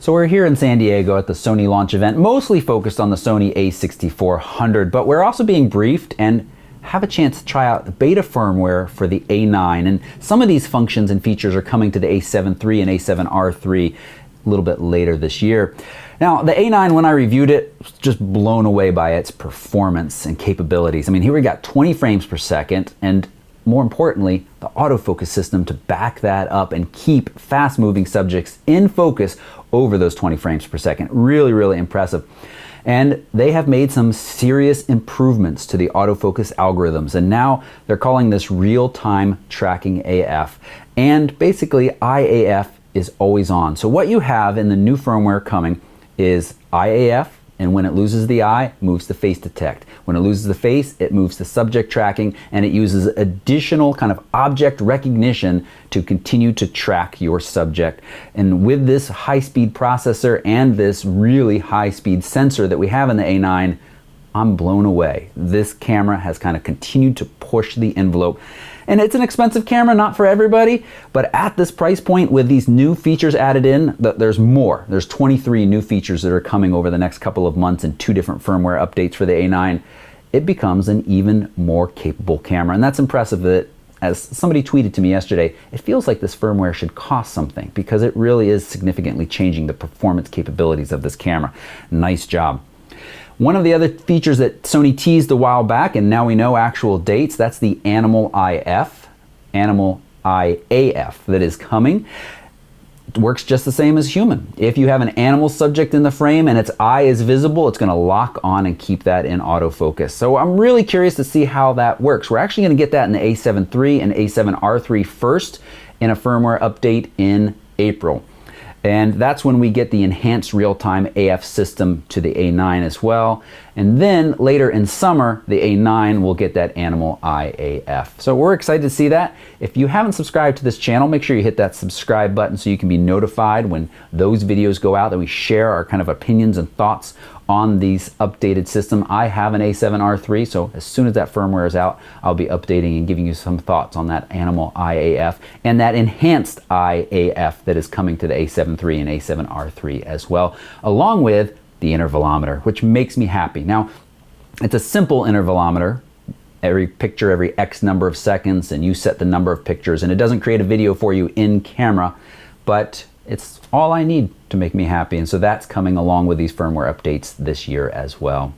So we're here in San Diego at the Sony launch event, mostly focused on the Sony a6400, but we're also being briefed and have a chance to try out the beta firmware for the A9. And some of these functions and features are coming to the A7 III and A7R III a little bit later this year. Now, the A9, when I reviewed it, was just blown away by its performance and capabilities. I mean, here we got 20 frames per second, and more importantly, the autofocus system to back that up and keep fast-moving subjects in focus over those 20 frames per second. Really, really impressive. And they have made some serious improvements to the autofocus algorithms, and now they're calling this real-time tracking AF. And basically, IAF is always on. So what you have in the new firmware coming is IAF, and when it loses the eye, moves to face detect. When it loses the face, it moves to subject tracking, and it uses additional kind of object recognition to continue to track your subject. And with this high-speed processor and this really high-speed sensor that we have in the A9, I'm blown away. This camera has kind of continued to push the envelope. And it's an expensive camera, not for everybody, but at this price point with these new features added in, there's more. There's 23 new features that are coming over the next couple of months and 2 different firmware updates for the A9. It becomes an even more capable camera. And that's impressive that, as somebody tweeted to me yesterday, it feels like this firmware should cost something because it really is significantly changing the performance capabilities of this camera. Nice job. One of the other features that Sony teased a while back, and now we know actual dates, that's the Animal IAF that is coming. It works just the same as human. If you have an animal subject in the frame and its eye is visible, it's going to lock on and keep that in autofocus. So I'm really curious to see how that works. We're actually going to get that in the A7 III and A7R III first in a firmware update in April. And that's when we get the enhanced real-time AF system to the A9 as well. And then later in summer, the A9 will get that Animal IAF. So we're excited to see that. If you haven't subscribed to this channel, make sure you hit that subscribe button so you can be notified when those videos go out, that we share our kind of opinions and thoughts on these updated system. I have an A7R III, so as soon as that firmware is out, I'll be updating and giving you some thoughts on that Animal IAF and that enhanced IAF that is coming to the A7 III and A7R III as well, along with the intervalometer, which makes me happy. Now, it's a simple intervalometer. Every picture, every X number of seconds, and you set the number of pictures, and it doesn't create a video for you in camera, but it's all I need to make me happy. And so that's coming along with these firmware updates this year as well.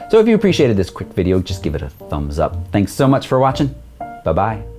So if you appreciated this quick video, just give it a thumbs up. Thanks so much for watching. Bye-bye.